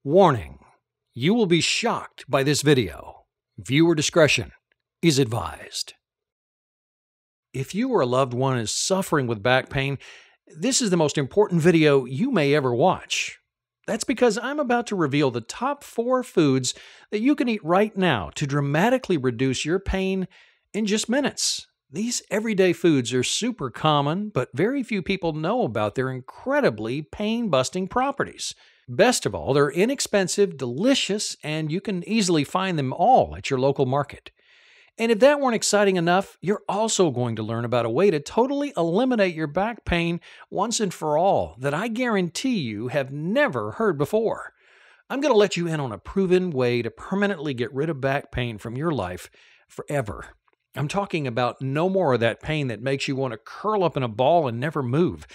Warning: you will be shocked by this video. Viewer discretion is advised. If you or a loved one is suffering with back pain, this is the most important video you may ever watch. That's because I'm about to reveal the top 4 foods that you can eat right now to dramatically reduce your pain in just minutes. These everyday foods are super common, but very few people know about their incredibly pain-busting properties. Best of all, they're inexpensive, delicious, and you can easily find them all at your local market. And if that weren't exciting enough, you're also going to learn about a way to totally eliminate your back pain once and for all that I guarantee you have never heard before. I'm going to let you in on a proven way to permanently get rid of back pain from your life forever. I'm talking about no more of that pain that makes you want to curl up in a ball and never move.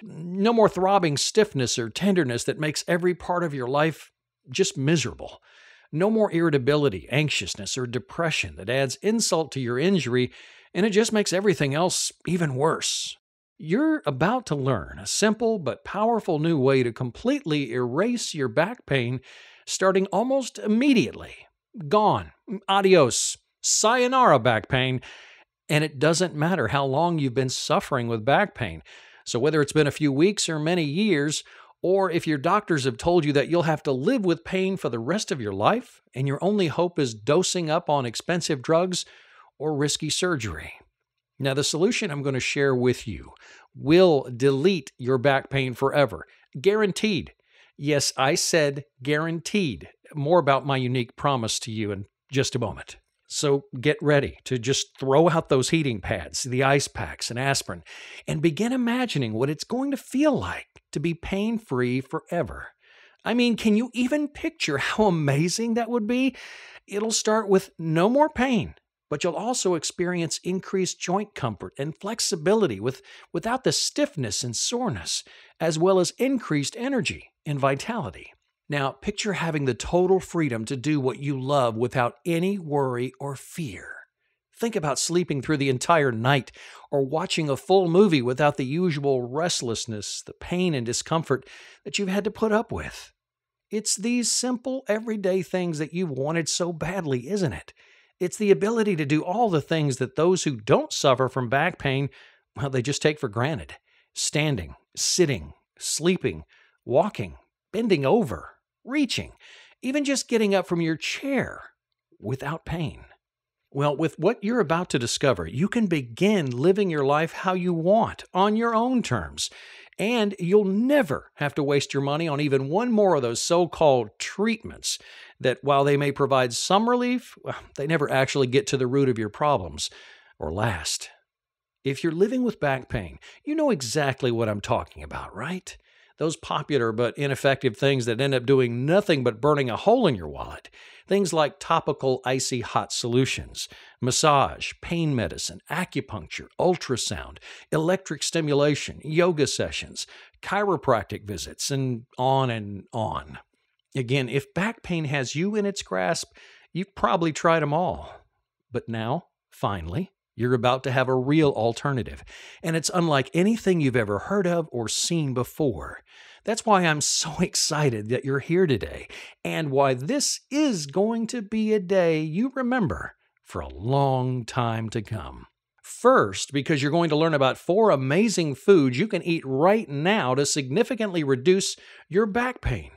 No more throbbing stiffness or tenderness that makes every part of your life just miserable. No more irritability, anxiousness, or depression that adds insult to your injury and it just makes everything else even worse. You're about to learn a simple but powerful new way to completely erase your back pain starting almost immediately. Gone. Adios. Sayonara back pain. And it doesn't matter how long you've been suffering with back pain. So whether it's been a few weeks or many years, or if your doctors have told you that you'll have to live with pain for the rest of your life, and your only hope is dosing up on expensive drugs or risky surgery. Now, the solution I'm going to share with you will delete your back pain forever. Guaranteed. Yes, I said guaranteed. More about my unique promise to you in just a moment. So get ready to just throw out those heating pads, the ice packs, and aspirin, and begin imagining what it's going to feel like to be pain-free forever. I mean, can you even picture how amazing that would be? It'll start with no more pain, but you'll also experience increased joint comfort and flexibility without the stiffness and soreness, as well as increased energy and vitality. Now, picture having the total freedom to do what you love without any worry or fear. Think about sleeping through the entire night or watching a full movie without the usual restlessness, the pain and discomfort that you've had to put up with. It's these simple, everyday things that you've wanted so badly, isn't it? It's the ability to do all the things that those who don't suffer from back pain, well, they just take for granted. Standing, sitting, sleeping, walking, bending over, reaching, even just getting up from your chair without pain. Well, with what you're about to discover, you can begin living your life how you want, on your own terms. And you'll never have to waste your money on even one more of those so-called treatments that, while they may provide some relief, well, they never actually get to the root of your problems or last. If you're living with back pain, you know exactly what I'm talking about, right? Those popular but ineffective things that end up doing nothing but burning a hole in your wallet. Things like topical icy hot solutions, massage, pain medicine, acupuncture, ultrasound, electric stimulation, yoga sessions, chiropractic visits, and on and on. Again, if back pain has you in its grasp, you've probably tried them all. But now, finally, you're about to have a real alternative, and it's unlike anything you've ever heard of or seen before. That's why I'm so excited that you're here today, and why this is going to be a day you remember for a long time to come. First, because you're going to learn about 4 amazing foods you can eat right now to significantly reduce your back pain.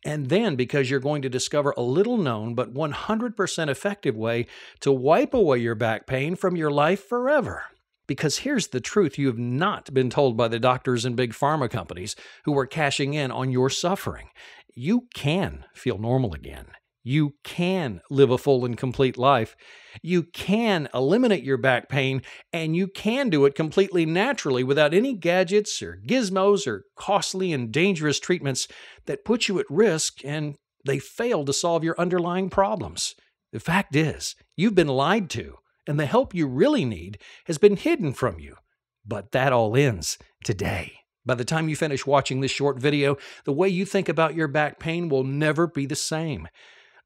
And then because you're going to discover a little-known but 100% effective way to wipe away your back pain from your life forever. Because here's the truth you have not been told by the doctors and big pharma companies who are cashing in on your suffering. You can feel normal again. You can live a full and complete life. You can eliminate your back pain, and you can do it completely naturally without any gadgets or gizmos or costly and dangerous treatments that put you at risk and they fail to solve your underlying problems. The fact is, you've been lied to, and the help you really need has been hidden from you. But that all ends today. By the time you finish watching this short video, the way you think about your back pain will never be the same.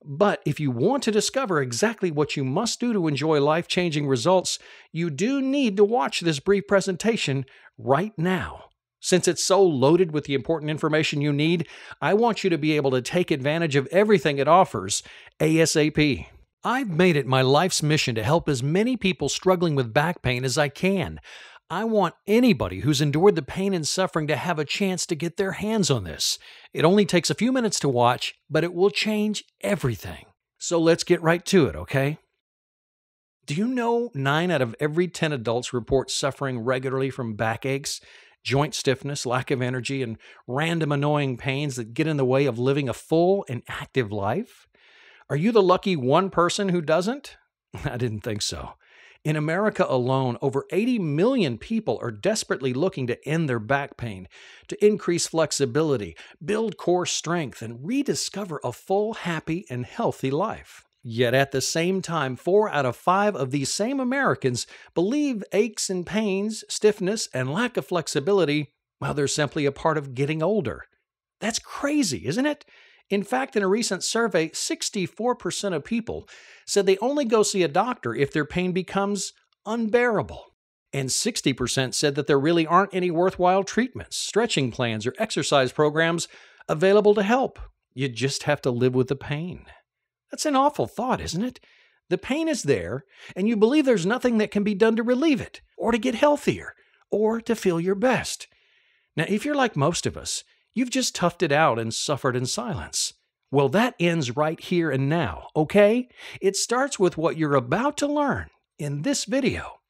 But if you want to discover exactly what you must do to enjoy life-changing results, you do need to watch this brief presentation right now. Since it's so loaded with the important information you need, I want you to be able to take advantage of everything it offers ASAP. I've made it my life's mission to help as many people struggling with back pain as I can. I want anybody who's endured the pain and suffering to have a chance to get their hands on this. It only takes a few minutes to watch, but it will change everything. So let's get right to it, okay? Do you know 9 out of every 10 adults report suffering regularly from backaches, joint stiffness, lack of energy, and random annoying pains that get in the way of living a full and active life? Are you the lucky one person who doesn't? I didn't think so. In America alone, over 80 million people are desperately looking to end their back pain, to increase flexibility, build core strength, and rediscover a full, happy, and healthy life. Yet at the same time, 4 out of 5 of these same Americans believe aches and pains, stiffness, and lack of flexibility, well, they're simply a part of getting older. That's crazy, isn't it? In fact, in a recent survey, 64% of people said they only go see a doctor if their pain becomes unbearable. And 60% said that there really aren't any worthwhile treatments, stretching plans, or exercise programs available to help. You just have to live with the pain. That's an awful thought, isn't it? The pain is there, and you believe there's nothing that can be done to relieve it, or to get healthier, or to feel your best. Now, if you're like most of us, you've just toughed it out and suffered in silence. Well, that ends right here and now, okay? It starts with what you're about to learn in this video.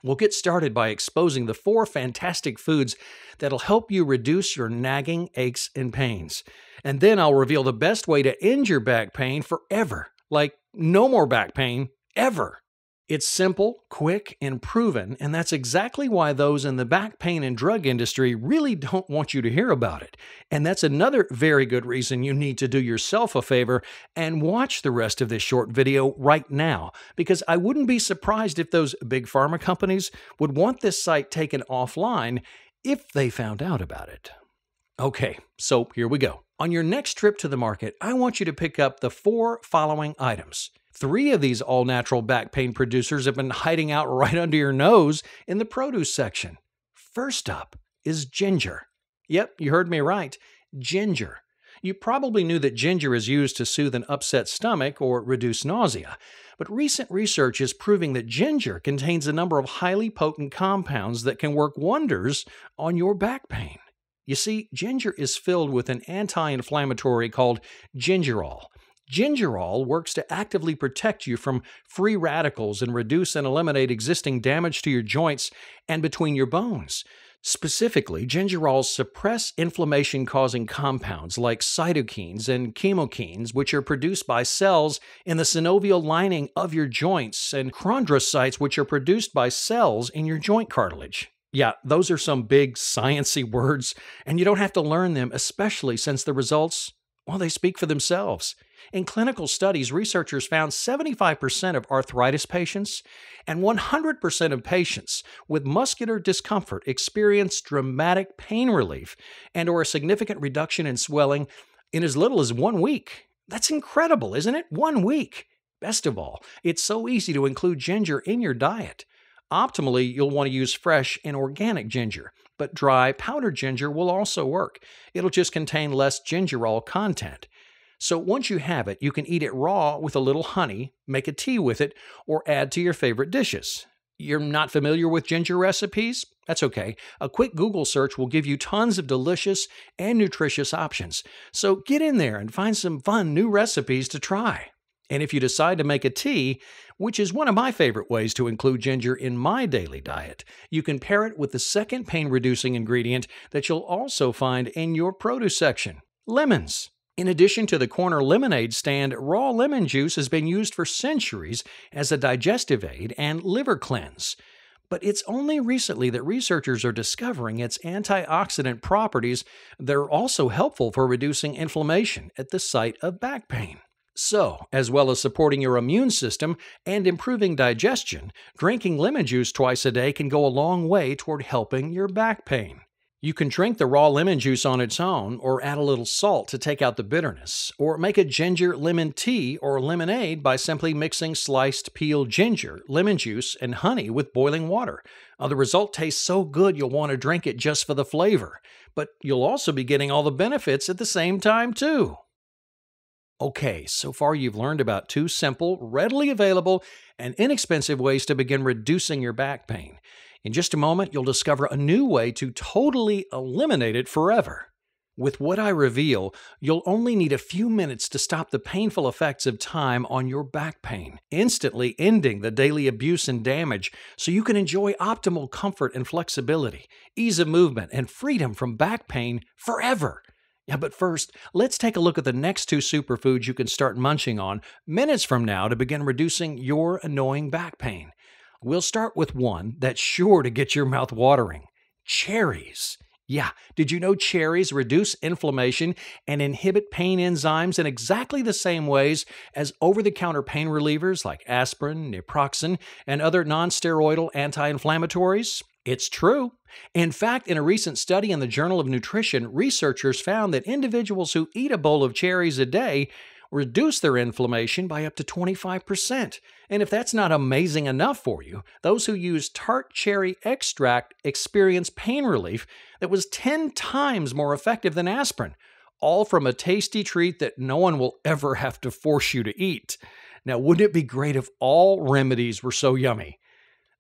We'll get started by exposing the 4 fantastic foods that'll help you reduce your nagging aches and pains. And then I'll reveal the best way to end your back pain forever. Like, no more back pain, ever. It's simple, quick, and proven, and that's exactly why those in the back pain and drug industry really don't want you to hear about it. And that's another very good reason you need to do yourself a favor and watch the rest of this short video right now, because I wouldn't be surprised if those big pharma companies would want this site taken offline if they found out about it. Okay, so here we go. On your next trip to the market, I want you to pick up the 4 following items. 3 of these all-natural back pain producers have been hiding out right under your nose in the produce section. First up is ginger. Yep, you heard me right. Ginger. You probably knew that ginger is used to soothe an upset stomach or reduce nausea, but recent research is proving that ginger contains a number of highly potent compounds that can work wonders on your back pain. You see, ginger is filled with an anti-inflammatory called gingerol. Gingerol works to actively protect you from free radicals and reduce and eliminate existing damage to your joints and between your bones. Specifically, gingerols suppress inflammation-causing compounds like cytokines and chemokines, which are produced by cells in the synovial lining of your joints, and chondrocytes, which are produced by cells in your joint cartilage. Yeah, those are some big sciencey words, and you don't have to learn them, especially since the results, well, they speak for themselves. In clinical studies, researchers found 75% of arthritis patients and 100% of patients with muscular discomfort experienced dramatic pain relief and/or a significant reduction in swelling in as little as 1 week. That's incredible, isn't it? 1 week. Best of all, it's so easy to include ginger in your diet. Optimally, you'll want to use fresh and organic ginger, but dry powdered ginger will also work. It'll just contain less gingerol content. So once you have it, you can eat it raw with a little honey, make a tea with it, or add to your favorite dishes. You're not familiar with ginger recipes? That's okay. A quick Google search will give you tons of delicious and nutritious options. So get in there and find some fun new recipes to try. And if you decide to make a tea, which is one of my favorite ways to include ginger in my daily diet, you can pair it with the second pain-reducing ingredient that you'll also find in your produce section: lemons. In addition to the corner lemonade stand, raw lemon juice has been used for centuries as a digestive aid and liver cleanse. But it's only recently that researchers are discovering its antioxidant properties that are also helpful for reducing inflammation at the site of back pain. So, as well as supporting your immune system and improving digestion, drinking lemon juice twice a day can go a long way toward helping your back pain. You can drink the raw lemon juice on its own, or add a little salt to take out the bitterness, or make a ginger lemon tea or lemonade by simply mixing sliced peeled ginger, lemon juice, and honey with boiling water. The result tastes so good you'll want to drink it just for the flavor, but you'll also be getting all the benefits at the same time too. Okay, so far you've learned about 2 simple, readily available, and inexpensive ways to begin reducing your back pain. In just a moment, you'll discover a new way to totally eliminate it forever. With what I reveal, you'll only need a few minutes to stop the painful effects of time on your back pain, instantly ending the daily abuse and damage so you can enjoy optimal comfort and flexibility, ease of movement, and freedom from back pain forever. Yeah, but first, let's take a look at the next 2 superfoods you can start munching on minutes from now to begin reducing your annoying back pain. We'll start with one that's sure to get your mouth watering: cherries. Yeah, did you know cherries reduce inflammation and inhibit pain enzymes in exactly the same ways as over-the-counter pain relievers like aspirin, naproxen, and other non-steroidal anti-inflammatories? It's true. In fact, in a recent study in the Journal of Nutrition, researchers found that individuals who eat a bowl of cherries a day reduce their inflammation by up to 25%. And if that's not amazing enough for you, those who use tart cherry extract experience pain relief that was 10 times more effective than aspirin, all from a tasty treat that no one will ever have to force you to eat. Now, wouldn't it be great if all remedies were so yummy?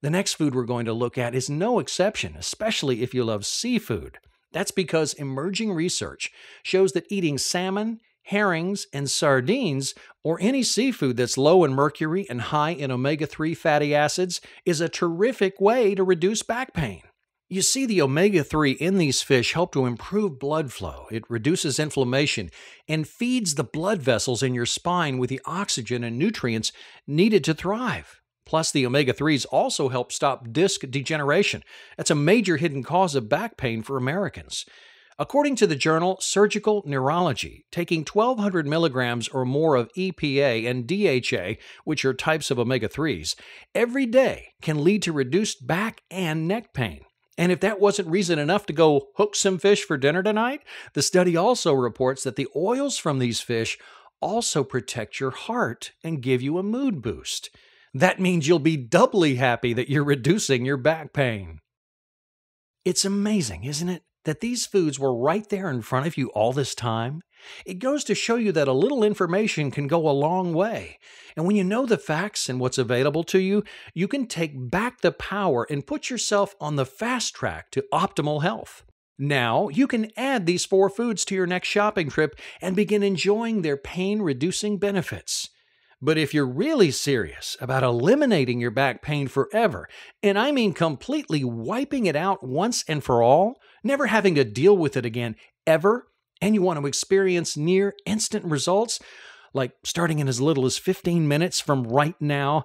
The next food we're going to look at is no exception, especially if you love seafood. That's because emerging research shows that eating salmon, herrings, and sardines, or any seafood that's low in mercury and high in omega-3 fatty acids, is a terrific way to reduce back pain. You see, the omega-3 in these fish help to improve blood flow. It reduces inflammation and feeds the blood vessels in your spine with the oxygen and nutrients needed to thrive. Plus, the omega-3s also help stop disc degeneration. That's a major hidden cause of back pain for Americans. According to the journal Surgical Neurology, taking 1,200 milligrams or more of EPA and DHA, which are types of omega-3s, every day can lead to reduced back and neck pain. And if that wasn't reason enough to go hook some fish for dinner tonight, the study also reports that the oils from these fish also protect your heart and give you a mood boost. That means you'll be doubly happy that you're reducing your back pain. It's amazing, isn't it, that these foods were right there in front of you all this time? It goes to show you that a little information can go a long way. And when you know the facts and what's available to you, you can take back the power and put yourself on the fast track to optimal health. Now, you can add these 4 foods to your next shopping trip and begin enjoying their pain-reducing benefits. But if you're really serious about eliminating your back pain forever, and I mean completely wiping it out once and for all, never having to deal with it again ever, and you want to experience near instant results, like starting in as little as 15 minutes from right now,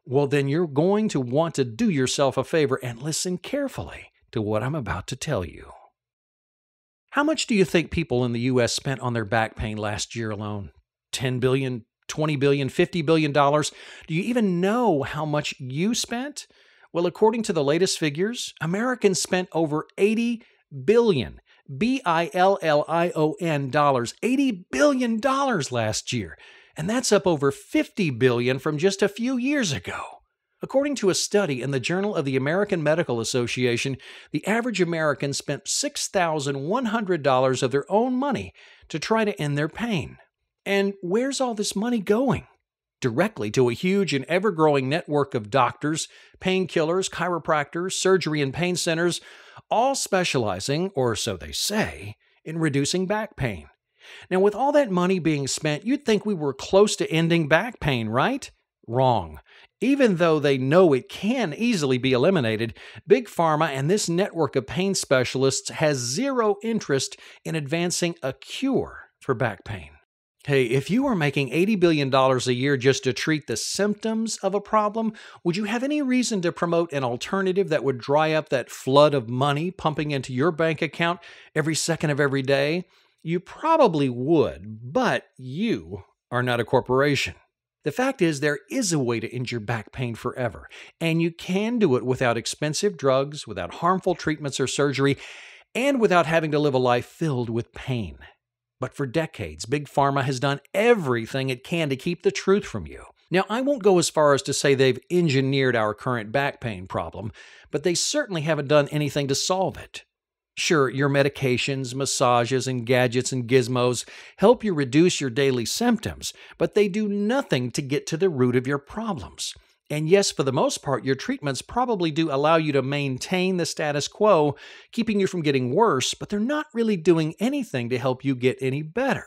well, then you're going to want to do yourself a favor and listen carefully to what I'm about to tell you. How much do you think people in the U.S. spent on their back pain last year alone? $10 billion? $20 billion, $50 billion. Do you even know how much you spent? Well, according to the latest figures, Americans spent over $80 billion, B-I-L-L-I-O-N dollars, $80 billion last year. And that's up over $50 billion from just a few years ago. According to a study in the Journal of the American Medical Association, the average American spent $6,100 of their own money to try to end their pain. And where's all this money going? Directly to a huge and ever-growing network of doctors, painkillers, chiropractors, surgery and pain centers, all specializing, or so they say, in reducing back pain. Now, with all that money being spent, you'd think we were close to ending back pain, right? Wrong. Even though they know it can easily be eliminated, Big Pharma and this network of pain specialists has zero interest in advancing a cure for back pain. Hey, if you were making $80 billion a year just to treat the symptoms of a problem, would you have any reason to promote an alternative that would dry up that flood of money pumping into your bank account every second of every day? You probably would, but you are not a corporation. The fact is, there is a way to end your back pain forever, and you can do it without expensive drugs, without harmful treatments or surgery, and without having to live a life filled with pain. But for decades, Big Pharma has done everything it can to keep the truth from you. Now, I won't go as far as to say they've engineered our current back pain problem, but they certainly haven't done anything to solve it. Sure, your medications, massages, and gadgets and gizmos help you reduce your daily symptoms, but they do nothing to get to the root of your problems. And yes, for the most part, your treatments probably do allow you to maintain the status quo, keeping you from getting worse, but they're not really doing anything to help you get any better.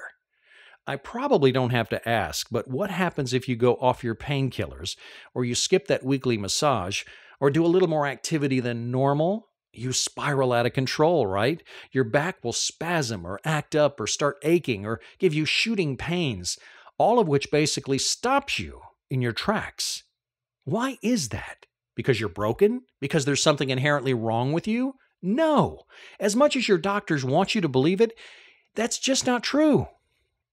I probably don't have to ask, but what happens if you go off your painkillers, or you skip that weekly massage, or do a little more activity than normal? You spiral out of control, right? Your back will spasm or act up or start aching or give you shooting pains, all of which basically stops you in your tracks. Why is that? Because you're broken? Because there's something inherently wrong with you? No. As much as your doctors want you to believe it, that's just not true.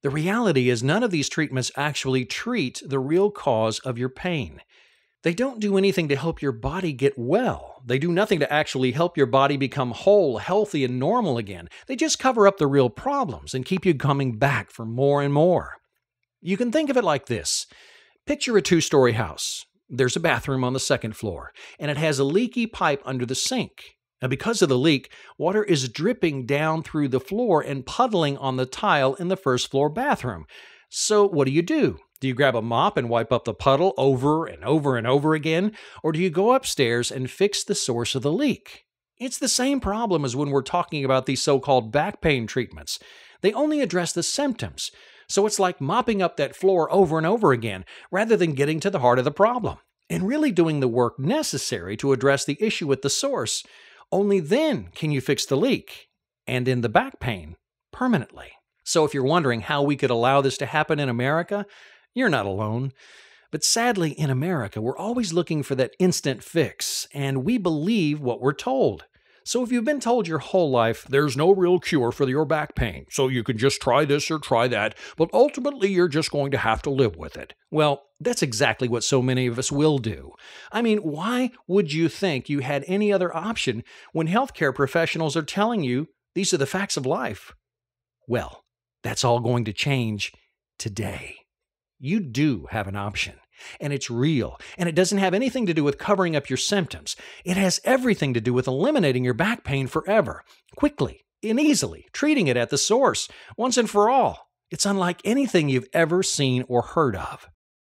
The reality is none of these treatments actually treat the real cause of your pain. They don't do anything to help your body get well. They do nothing to actually help your body become whole, healthy, and normal again. They just cover up the real problems and keep you coming back for more and more. You can think of it like this. Picture a two-story house. There's a bathroom on the second floor, and it has a leaky pipe under the sink. Now, because of the leak, water is dripping down through the floor and puddling on the tile in the first floor bathroom. So what do? Do you grab a mop and wipe up the puddle over and over and over again? Or do you go upstairs and fix the source of the leak? It's the same problem as when we're talking about these so-called back pain treatments. They only address the symptoms. So it's like mopping up that floor over and over again, rather than getting to the heart of the problem and really doing the work necessary to address the issue at the source. Only then can you fix the leak and end the back pain permanently. So if you're wondering how we could allow this to happen in America, you're not alone. But sadly, in America, we're always looking for that instant fix, and we believe what we're told. So if you've been told your whole life, there's no real cure for your back pain, so you can just try this or try that, but ultimately you're just going to have to live with it. Well, that's exactly what so many of us will do. I mean, why would you think you had any other option when healthcare professionals are telling you these are the facts of life? Well, that's all going to change today. You do have an option, and it's real, and it doesn't have anything to do with covering up your symptoms. It has everything to do with eliminating your back pain forever, quickly and easily, treating it at the source, once and for all. It's unlike anything you've ever seen or heard of.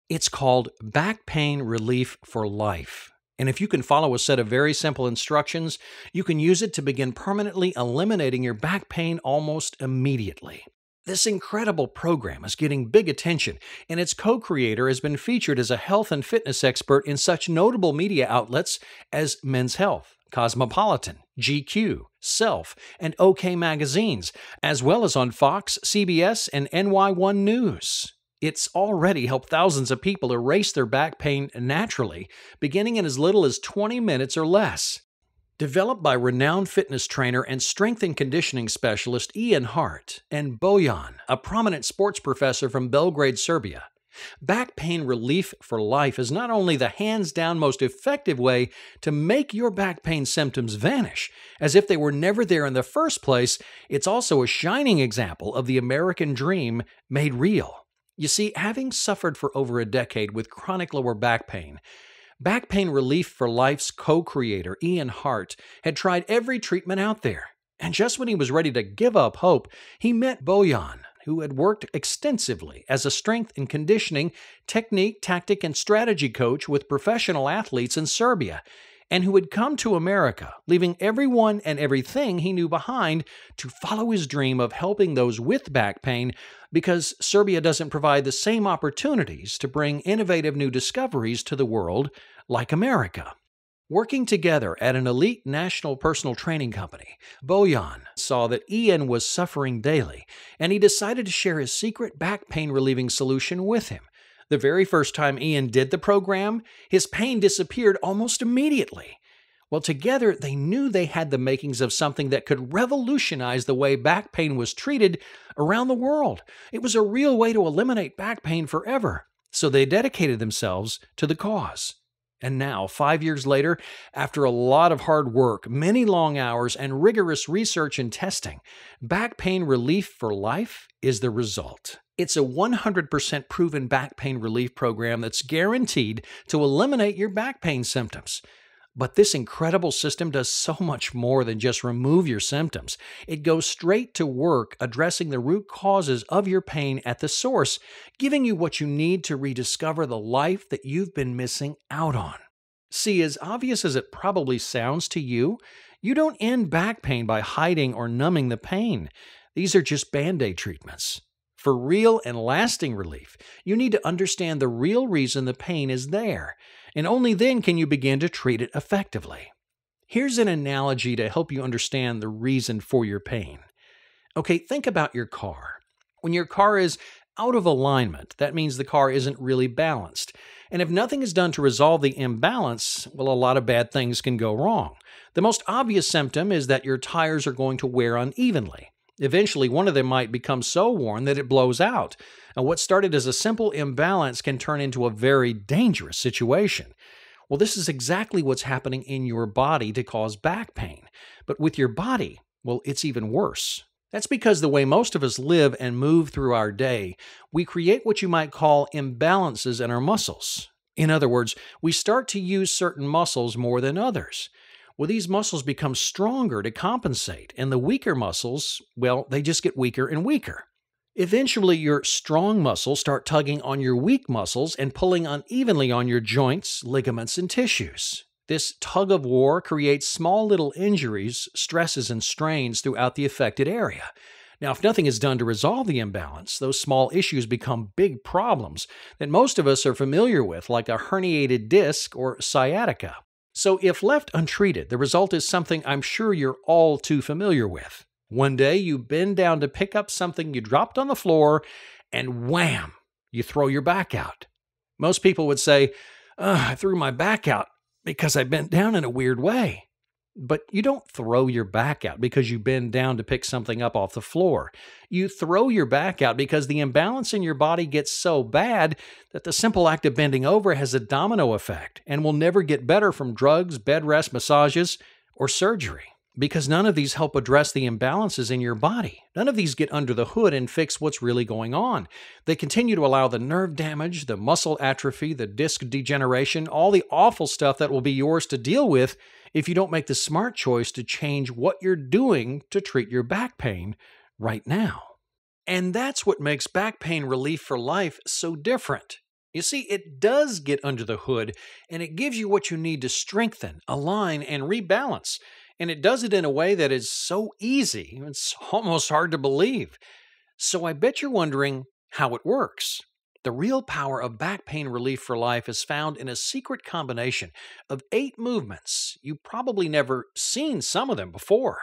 It's called Back Pain Relief for Life. And if you can follow a set of very simple instructions, you can use it to begin permanently eliminating your back pain almost immediately. This incredible program is getting big attention, and its co-creator has been featured as a health and fitness expert in such notable media outlets as Men's Health, Cosmopolitan, GQ, Self, and OK magazines, as well as on Fox, CBS, and NY1 News. It's already helped thousands of people erase their back pain naturally, beginning in as little as 20 minutes or less. Developed by renowned fitness trainer and strength and conditioning specialist Ian Hart and Bojan, a prominent sports professor from Belgrade, Serbia, Back Pain Relief for Life is not only the hands-down most effective way to make your back pain symptoms vanish, as if they were never there in the first place, it's also a shining example of the American dream made real. You see, having suffered for over a decade with chronic lower back pain, Back Pain Relief for Life's co-creator, Ian Hart, had tried every treatment out there. And just when he was ready to give up hope, he met Bojan, who had worked extensively as a strength and conditioning, technique, tactic, and strategy coach with professional athletes in Serbia, and who had come to America, leaving everyone and everything he knew behind to follow his dream of helping those with back pain, because Serbia doesn't provide the same opportunities to bring innovative new discoveries to the world like America. Working together at an elite national personal training company, Bojan saw that Ian was suffering daily, and he decided to share his secret back pain relieving solution with him. The very first time Ian did the program, his pain disappeared almost immediately. Well, together they knew they had the makings of something that could revolutionize the way back pain was treated around the world. It was a real way to eliminate back pain forever, so they dedicated themselves to the cause. And now, 5 years later, after a lot of hard work, many long hours, and rigorous research and testing, Back Pain Relief for Life is the result. It's a 100% proven back pain relief program that's guaranteed to eliminate your back pain symptoms. But this incredible system does so much more than just remove your symptoms. It goes straight to work addressing the root causes of your pain at the source, giving you what you need to rediscover the life that you've been missing out on. See, as obvious as it probably sounds to you, you don't end back pain by hiding or numbing the pain. These are just Band-Aid treatments. For real and lasting relief, you need to understand the real reason the pain is there, and only then can you begin to treat it effectively. Here's an analogy to help you understand the reason for your pain. Okay, think about your car. When your car is out of alignment, that means the car isn't really balanced. And if nothing is done to resolve the imbalance, well, a lot of bad things can go wrong. The most obvious symptom is that your tires are going to wear unevenly. Eventually, one of them might become so worn that it blows out. And what started as a simple imbalance can turn into a very dangerous situation. Well, this is exactly what's happening in your body to cause back pain. But with your body, well, it's even worse. That's because the way most of us live and move through our day, we create what you might call imbalances in our muscles. In other words, we start to use certain muscles more than others. Well, these muscles become stronger to compensate, and the weaker muscles, well, they just get weaker and weaker. Eventually, your strong muscles start tugging on your weak muscles and pulling unevenly on your joints, ligaments, and tissues. This tug of war creates small little injuries, stresses, and strains throughout the affected area. Now, if nothing is done to resolve the imbalance, those small issues become big problems that most of us are familiar with, like a herniated disc or sciatica. So if left untreated, the result is something I'm sure you're all too familiar with. One day you bend down to pick up something you dropped on the floor, and wham, you throw your back out. Most people would say, I threw my back out because I bent down in a weird way. But you don't throw your back out because you bend down to pick something up off the floor. You throw your back out because the imbalance in your body gets so bad that the simple act of bending over has a domino effect and will never get better from drugs, bed rest, massages, or surgery. Because none of these help address the imbalances in your body. None of these get under the hood and fix what's really going on. They continue to allow the nerve damage, the muscle atrophy, the disc degeneration, all the awful stuff that will be yours to deal with if you don't make the smart choice to change what you're doing to treat your back pain right now. And that's what makes Back Pain Relief for Life so different. You see, it does get under the hood, and it gives you what you need to strengthen, align, and rebalance. And it does it in a way that is so easy, it's almost hard to believe. So I bet you're wondering how it works. The real power of Back Pain Relief for Life is found in a secret combination of 8 movements. You've probably never seen some of them before.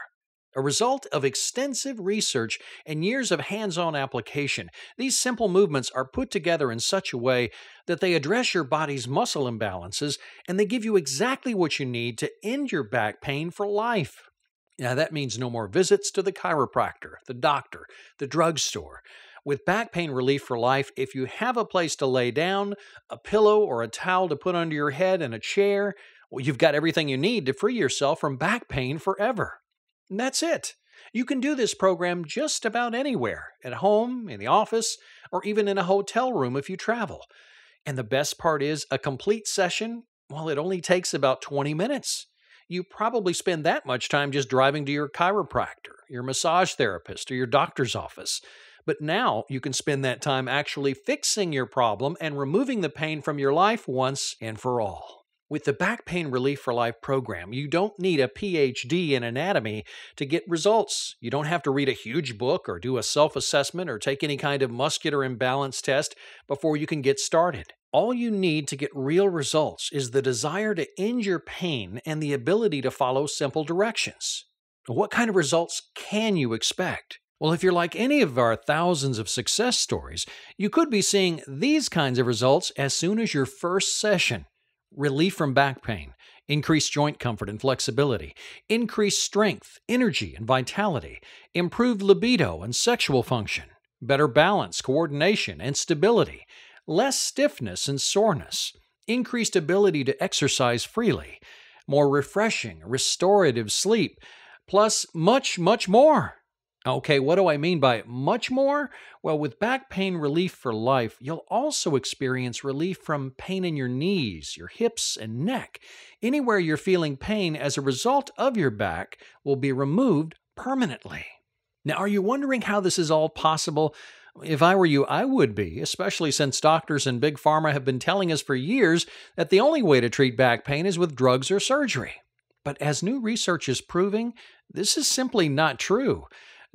A result of extensive research and years of hands-on application, these simple movements are put together in such a way that they address your body's muscle imbalances and they give you exactly what you need to end your back pain for life. Now, that means no more visits to the chiropractor, the doctor, the drugstore. With Back Pain Relief for Life, if you have a place to lay down, a pillow or a towel to put under your head, and a chair, well, you've got everything you need to free yourself from back pain forever. And that's it. You can do this program just about anywhere, at home, in the office, or even in a hotel room if you travel. And the best part is, a complete session, well, it only takes about 20 minutes. You probably spend that much time just driving to your chiropractor, your massage therapist, or your doctor's office. But now you can spend that time actually fixing your problem and removing the pain from your life once and for all. With the Back Pain Relief for Life program, you don't need a PhD in anatomy to get results. You don't have to read a huge book or do a self-assessment or take any kind of muscular imbalance test before you can get started. All you need to get real results is the desire to end your pain and the ability to follow simple directions. What kind of results can you expect? Well, if you're like any of our thousands of success stories, you could be seeing these kinds of results as soon as your first session. Relief from back pain, increased joint comfort and flexibility, increased strength, energy, and vitality, improved libido and sexual function, better balance, coordination, and stability, less stiffness and soreness, increased ability to exercise freely, more refreshing, restorative sleep, plus much, much more. Okay, what do I mean by much more? Well, with Back Pain Relief for Life, you'll also experience relief from pain in your knees, your hips, and neck. Anywhere you're feeling pain as a result of your back will be removed permanently. Now, are you wondering how this is all possible? If I were you, I would be, especially since doctors and Big Pharma have been telling us for years that the only way to treat back pain is with drugs or surgery. But as new research is proving, this is simply not true.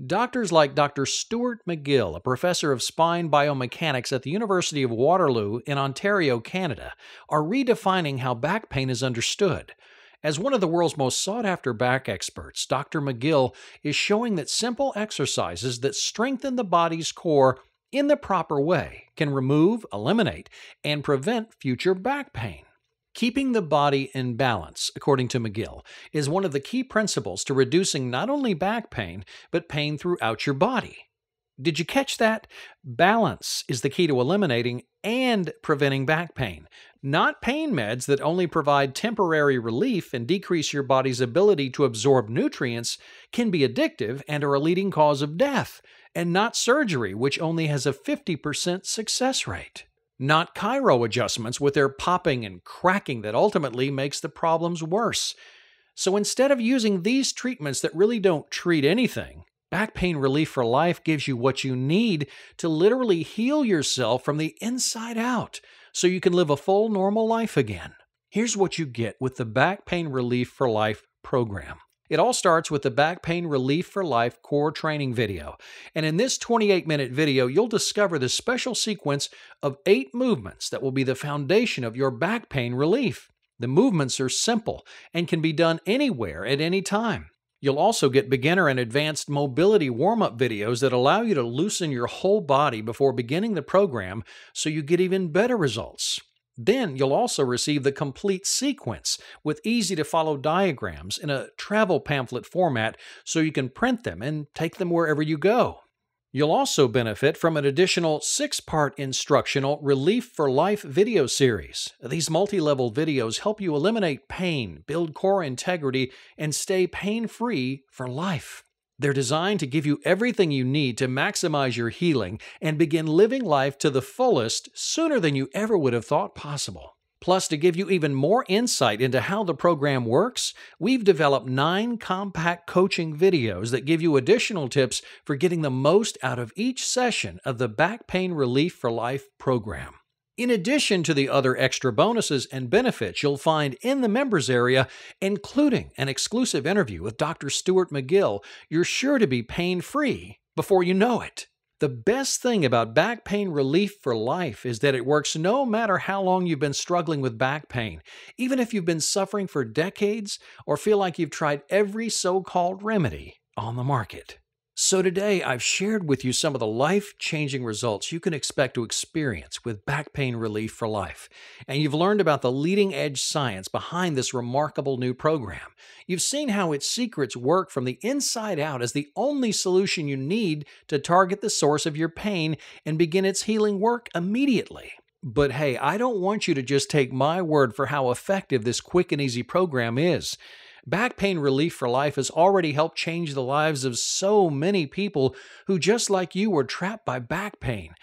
Doctors like Dr. Stuart McGill, a professor of spine biomechanics at the University of Waterloo in Ontario, Canada, are redefining how back pain is understood. As one of the world's most sought-after back experts, Dr. McGill is showing that simple exercises that strengthen the body's core in the proper way can remove, eliminate, and prevent future back pain. Keeping the body in balance, according to McGill, is one of the key principles to reducing not only back pain, but pain throughout your body. Did you catch that? Balance is the key to eliminating and preventing back pain. Not pain meds that only provide temporary relief and decrease your body's ability to absorb nutrients can be addictive and are a leading cause of death, and not surgery, which only has a 50% success rate. Not chiro adjustments with their popping and cracking that ultimately makes the problems worse. So instead of using these treatments that really don't treat anything, Back Pain Relief for Life gives you what you need to literally heal yourself from the inside out so you can live a full normal life again. Here's what you get with the Back Pain Relief for Life program. It all starts with the Back Pain Relief for Life core training video. And in this 28-minute video, you'll discover the special sequence of 8 movements that will be the foundation of your back pain relief. The movements are simple and can be done anywhere at any time. You'll also get beginner and advanced mobility warm-up videos that allow you to loosen your whole body before beginning the program so you get even better results. Then you'll also receive the complete sequence with easy-to-follow diagrams in a travel pamphlet format so you can print them and take them wherever you go. You'll also benefit from an additional 6-part instructional Relief for Life video series. These multi-level videos help you eliminate pain, build core integrity, and stay pain-free for life. They're designed to give you everything you need to maximize your healing and begin living life to the fullest sooner than you ever would have thought possible. Plus, to give you even more insight into how the program works, we've developed 9 compact coaching videos that give you additional tips for getting the most out of each session of the Back Pain Relief for Life program. In addition to the other extra bonuses and benefits you'll find in the members area, including an exclusive interview with Dr. Stuart McGill, you're sure to be pain-free before you know it. The best thing about Back Pain Relief for Life is that it works no matter how long you've been struggling with back pain, even if you've been suffering for decades or feel like you've tried every so-called remedy on the market. So today, I've shared with you some of the life-changing results you can expect to experience with Back Pain Relief for Life. And you've learned about the leading-edge science behind this remarkable new program. You've seen how its secrets work from the inside out as the only solution you need to target the source of your pain and begin its healing work immediately. But hey, I don't want you to just take my word for how effective this quick and easy program is. Back Pain Relief for Life has already helped change the lives of so many people who, just like you, were trapped by back pain.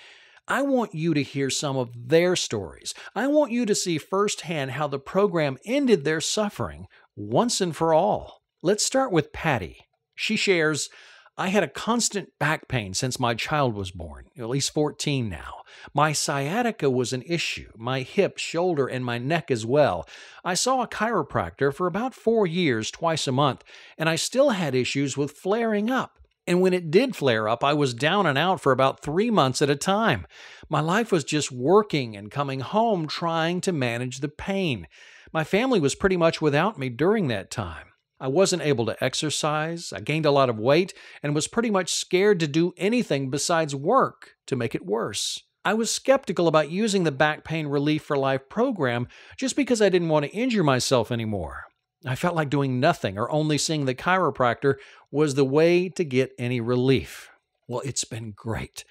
I want you to hear some of their stories. I want you to see firsthand how the program ended their suffering once and for all. Let's start with Patty. She shares, I had a constant back pain since my child was born, at least 14 now. My sciatica was an issue, my hip, shoulder, and my neck as well. I saw a chiropractor for about 4 years, twice a month, and I still had issues with flaring up. And when it did flare up, I was down and out for about 3 months at a time. My life was just working and coming home trying to manage the pain. My family was pretty much without me during that time. I wasn't able to exercise, I gained a lot of weight, and was pretty much scared to do anything besides work to make it worse. I was skeptical about using the Back Pain Relief for Life program just because I didn't want to injure myself anymore. I felt like doing nothing or only seeing the chiropractor was the way to get any relief. Well, it's been great.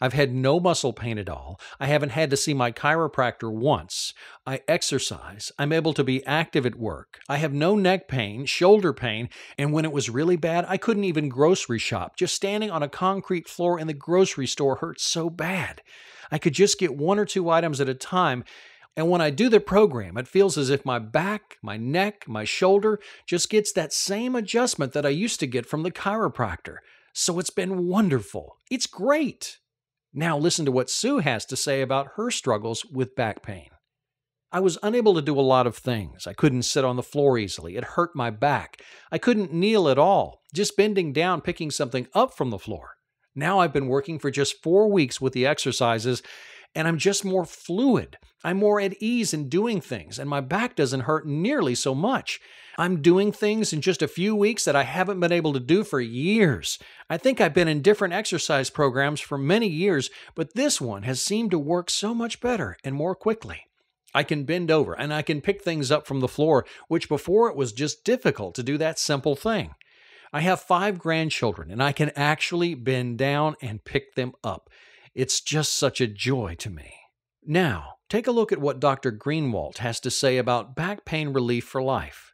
I've had no muscle pain at all. I haven't had to see my chiropractor once. I exercise. I'm able to be active at work. I have no neck pain, shoulder pain, and when it was really bad, I couldn't even grocery shop. Just standing on a concrete floor in the grocery store hurt so bad. I could just get one or two items at a time. And when I do the program, it feels as if my back, my neck, my shoulder just gets that same adjustment that I used to get from the chiropractor. So it's been wonderful. It's great. Now listen to what Sue has to say about her struggles with back pain. I was unable to do a lot of things. I couldn't sit on the floor easily. It hurt my back. I couldn't kneel at all, just bending down, picking something up from the floor. Now I've been working for just 4 weeks with the exercises, and I'm just more fluid. I'm more at ease in doing things, and my back doesn't hurt nearly so much. I'm doing things in just a few weeks that I haven't been able to do for years. I think I've been in different exercise programs for many years, but this one has seemed to work so much better and more quickly. I can bend over and I can pick things up from the floor, which before it was just difficult to do that simple thing. I have 5 grandchildren, and I can actually bend down and pick them up. It's just such a joy to me. Now, take a look at what Dr. Greenwald has to say about back pain relief for life.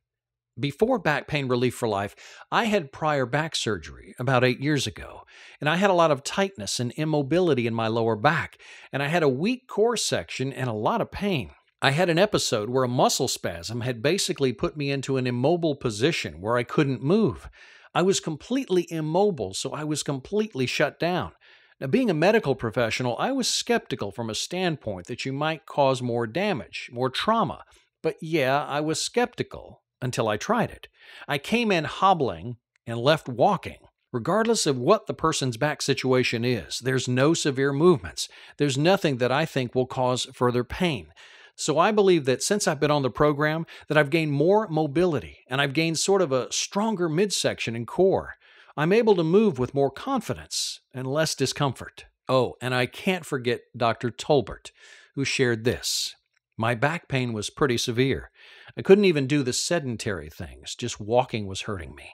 Before back pain relief for life, I had prior back surgery about 8 years ago, and I had a lot of tightness and immobility in my lower back, and I had a weak core section and a lot of pain. I had an episode where a muscle spasm had basically put me into an immobile position where I couldn't move. I was completely immobile, so I was completely shut down. Now, being a medical professional, I was skeptical from a standpoint that you might cause more damage, more trauma. But yeah, I was skeptical until I tried it. I came in hobbling and left walking. Regardless of what the person's back situation is, there's no severe movements. There's nothing that I think will cause further pain. So I believe that since I've been on the program, that I've gained more mobility, and I've gained sort of a stronger midsection and core. I'm able to move with more confidence and less discomfort. Oh, and I can't forget Dr. Tolbert, who shared this. My back pain was pretty severe. I couldn't even do the sedentary things. Just walking was hurting me.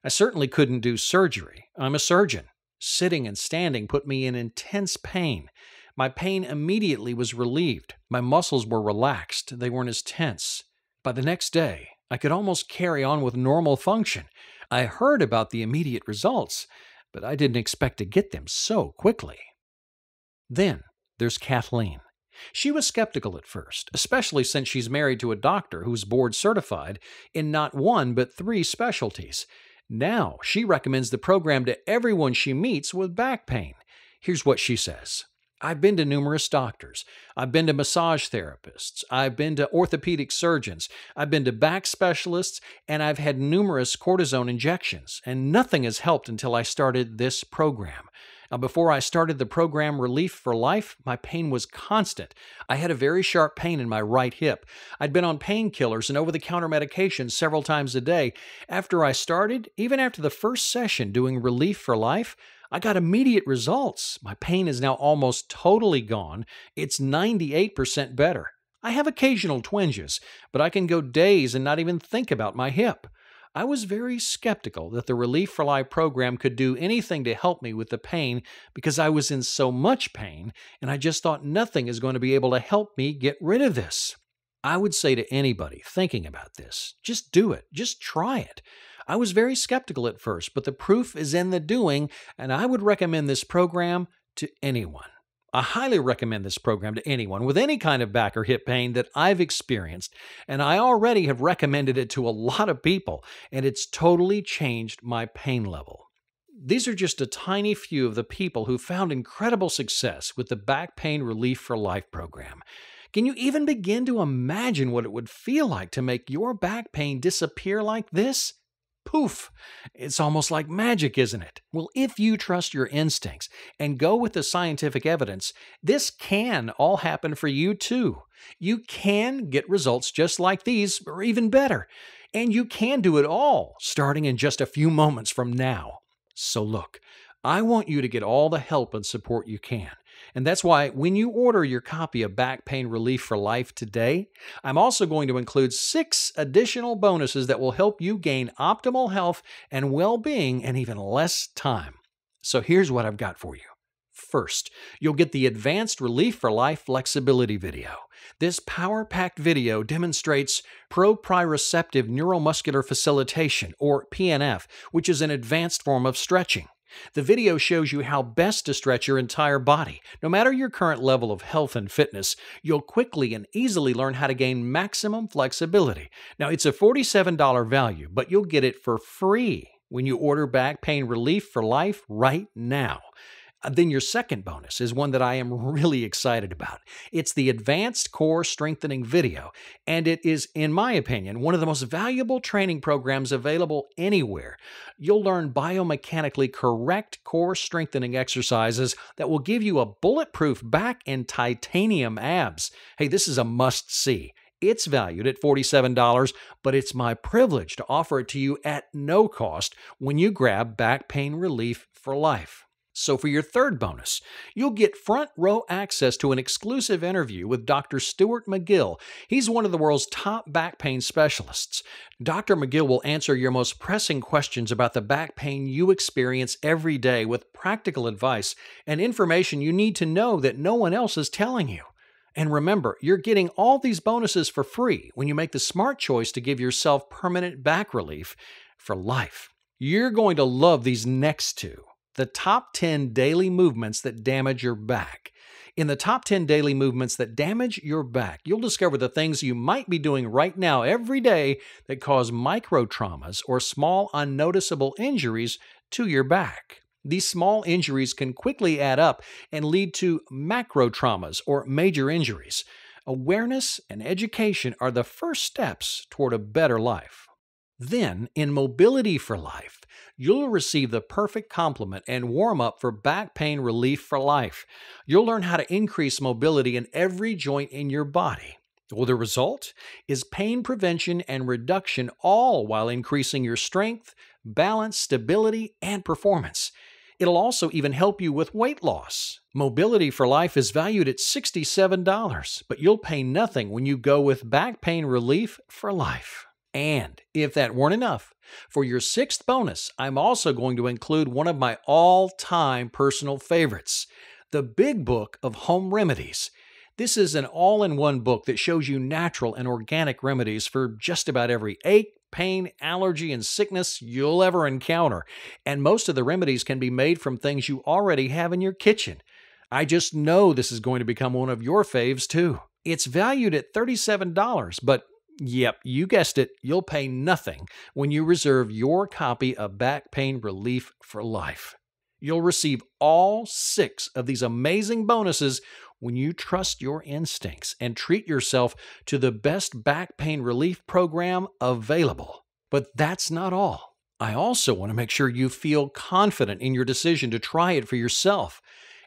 I certainly couldn't do surgery. I'm a surgeon. Sitting and standing put me in intense pain. My pain immediately was relieved. My muscles were relaxed. They weren't as tense. By the next day, I could almost carry on with normal function. I heard about the immediate results, but I didn't expect to get them so quickly. Then there's Kathleen. She was skeptical at first, especially since she's married to a doctor who's board certified in not 1 but 3 specialties. Now she recommends the program to everyone she meets with back pain. Here's what she says. I've been to numerous doctors. I've been to massage therapists. I've been to orthopedic surgeons. I've been to back specialists, and I've had numerous cortisone injections, and nothing has helped until I started this program. Now, before I started the program Relief for Life, my pain was constant. I had a very sharp pain in my right hip. I'd been on painkillers and over-the-counter medications several times a day. After I started, even after the first session doing Relief for Life, I got immediate results. My pain is now almost totally gone. It's 98% better. I have occasional twinges, but I can go days and not even think about my hip. I was very skeptical that the Relief for Life program could do anything to help me with the pain because I was in so much pain, and I just thought nothing is going to be able to help me get rid of this. I would say to anybody thinking about this, just do it. Just try it. I was very skeptical at first, but the proof is in the doing, and I would recommend this program to anyone. I highly recommend this program to anyone with any kind of back or hip pain that I've experienced, and I already have recommended it to a lot of people, and it's totally changed my pain level. These are just a tiny few of the people who found incredible success with the Back Pain Relief for Life program. Can you even begin to imagine what it would feel like to make your back pain disappear like this? Poof! It's almost like magic, isn't it? Well, if you trust your instincts and go with the scientific evidence, this can all happen for you too. You can get results just like these, or even better. And you can do it all, starting in just a few moments from now. So look, I want you to get all the help and support you can. And that's why when you order your copy of Back Pain Relief for Life today, I'm also going to include 6 additional bonuses that will help you gain optimal health and well-being in even less time. So here's what I've got for you. First, you'll get the Advanced Relief for Life Flexibility video. This power-packed video demonstrates proprioceptive neuromuscular facilitation, or PNF, which is an advanced form of stretching. The video shows you how best to stretch your entire body. No matter your current level of health and fitness, you'll quickly and easily learn how to gain maximum flexibility. Now, it's a $47 value, but you'll get it for free when you order Back Pain Relief for Life right now. Then your second bonus is one that I am really excited about. It's the Advanced Core Strengthening video, and it is, in my opinion, one of the most valuable training programs available anywhere. You'll learn biomechanically correct core strengthening exercises that will give you a bulletproof back and titanium abs. Hey, this is a must-see. It's valued at $47, but it's my privilege to offer it to you at no cost when you grab Back Pain Relief for Life. So for your third bonus, you'll get front row access to an exclusive interview with Dr. Stuart McGill. He's one of the world's top back pain specialists. Dr. McGill will answer your most pressing questions about the back pain you experience every day with practical advice and information you need to know that no one else is telling you. And remember, you're getting all these bonuses for free when you make the smart choice to give yourself permanent back relief for life. You're going to love these next two. The top 10 daily movements that damage your back. In the top 10 daily movements that damage your back, you'll discover the things you might be doing right now every day that cause micro traumas or small unnoticeable injuries to your back. These small injuries can quickly add up and lead to macro traumas or major injuries. Awareness and education are the first steps toward a better life. Then, in Mobility for Life, you'll receive the perfect complement and warm-up for Back Pain Relief for Life. You'll learn how to increase mobility in every joint in your body. Well, the result is pain prevention and reduction, all while increasing your strength, balance, stability, and performance. It'll also even help you with weight loss. Mobility for Life is valued at $67, but you'll pay nothing when you go with Back Pain Relief for Life. And if that weren't enough, for your sixth bonus, I'm also going to include one of my all-time personal favorites, the Big Book of Home Remedies. This is an all-in-one book that shows you natural and organic remedies for just about every ache, pain, allergy, and sickness you'll ever encounter. And most of the remedies can be made from things you already have in your kitchen. I just know this is going to become one of your faves too. It's valued at $37, but yep, you guessed it, you'll pay nothing when you reserve your copy of Back Pain Relief for Life. You'll receive all 6 of these amazing bonuses when you trust your instincts and treat yourself to the best back pain relief program available. But that's not all. I also want to make sure you feel confident in your decision to try it for yourself.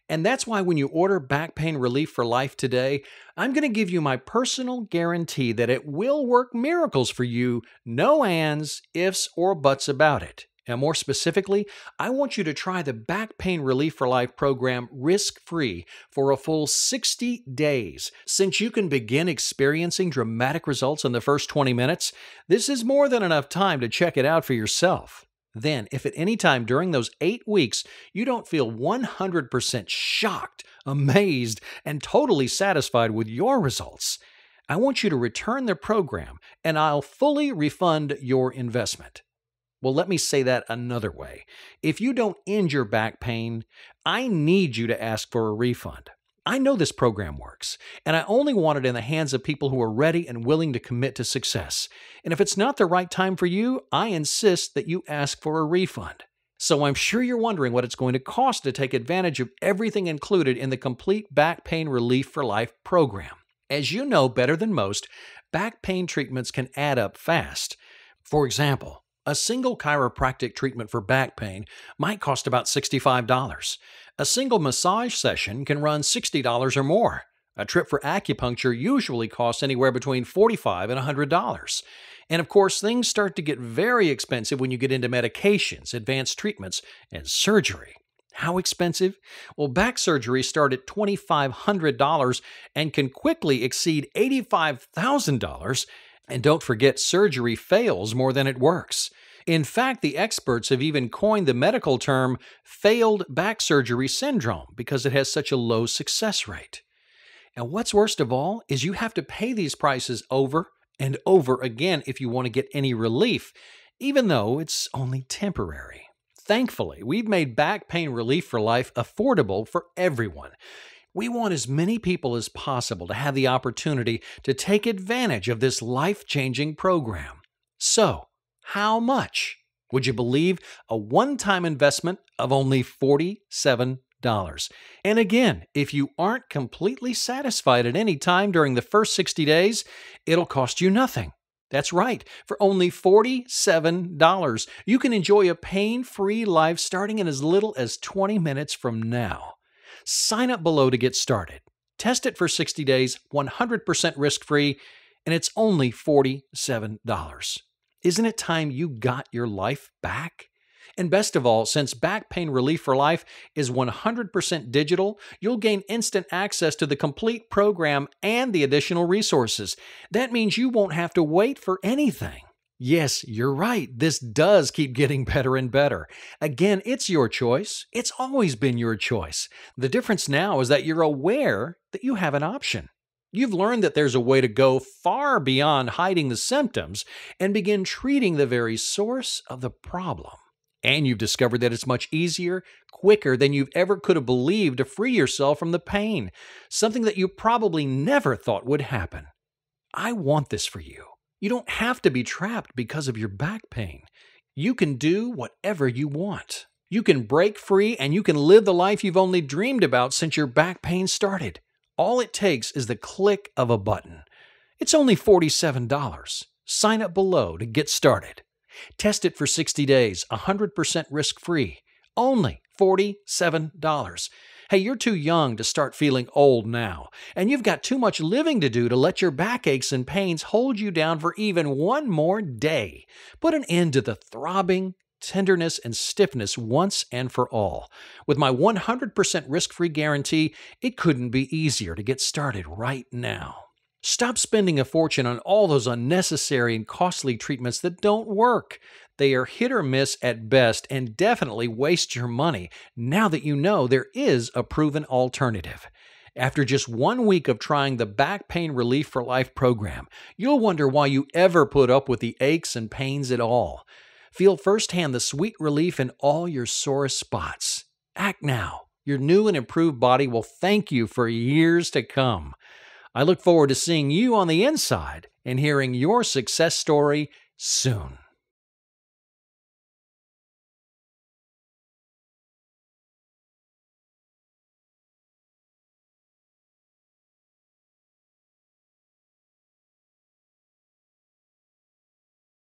And that's why when you order Back Pain Relief for Life today, I'm going to give you my personal guarantee that it will work miracles for you, no ands, ifs, or buts about it. And more specifically, I want you to try the Back Pain Relief for Life program risk-free for a full 60 days. Since you can begin experiencing dramatic results in the first 20 minutes, this is more than enough time to check it out for yourself. Then, if at any time during those 8 weeks you don't feel 100% shocked, amazed, and totally satisfied with your results, I want you to return the program and I'll fully refund your investment. Well, let me say that another way. If you don't end your back pain, I need you to ask for a refund. I know this program works, and I only want it in the hands of people who are ready and willing to commit to success. And if it's not the right time for you, I insist that you ask for a refund. So I'm sure you're wondering what it's going to cost to take advantage of everything included in the complete Back Pain Relief for Life program. As you know better than most, back pain treatments can add up fast. For example, a single chiropractic treatment for back pain might cost about $65. A single massage session can run $60 or more. A trip for acupuncture usually costs anywhere between $45 and $100. And of course, things start to get very expensive when you get into medications, advanced treatments, and surgery. How expensive? Well, back surgery start at $2,500 and can quickly exceed $85,000. And don't forget, surgery fails more than it works. In fact, the experts have even coined the medical term failed back surgery syndrome because it has such a low success rate. And what's worst of all is you have to pay these prices over and over again if you want to get any relief, even though it's only temporary. Thankfully, we've made back pain relief for life affordable for everyone. We want as many people as possible to have the opportunity to take advantage of this life-changing program. So, how much? Would you believe a one-time investment of only $47? And again, if you aren't completely satisfied at any time during the first 60 days, it'll cost you nothing. That's right. For only $47, you can enjoy a pain-free life starting in as little as 20 minutes from now. Sign up below to get started. Test it for 60 days, 100% risk-free, and it's only $47. Isn't it time you got your life back? And best of all, since Back Pain Relief for Life is 100% digital, you'll gain instant access to the complete program and the additional resources. That means you won't have to wait for anything. Yes, you're right. This does keep getting better and better. Again, it's your choice. It's always been your choice. The difference now is that you're aware that you have an option. You've learned that there's a way to go far beyond hiding the symptoms and begin treating the very source of the problem. And you've discovered that it's much easier, quicker than you ever could have believed to free yourself from the pain, something that you probably never thought would happen. I want this for you. You don't have to be trapped because of your back pain. You can do whatever you want. You can break free and you can live the life you've only dreamed about since your back pain started. All it takes is the click of a button. It's only $47. Sign up below to get started. Test it for 60 days, 100% risk-free. Only $47. Hey, you're too young to start feeling old now, and you've got too much living to do to let your backaches and pains hold you down for even one more day. Put an end to the throbbing, tenderness, and stiffness once and for all. With my 100% risk-free guarantee, it couldn't be easier to get started right now. Stop spending a fortune on all those unnecessary and costly treatments that don't work. They are hit or miss at best and definitely waste your money now that you know there is a proven alternative. After just 1 week of trying the Back Pain Relief for Life program, you'll wonder why you ever put up with the aches and pains at all. Feel firsthand the sweet relief in all your sore spots. Act now. Your new and improved body will thank you for years to come. I look forward to seeing you on the inside and hearing your success story soon.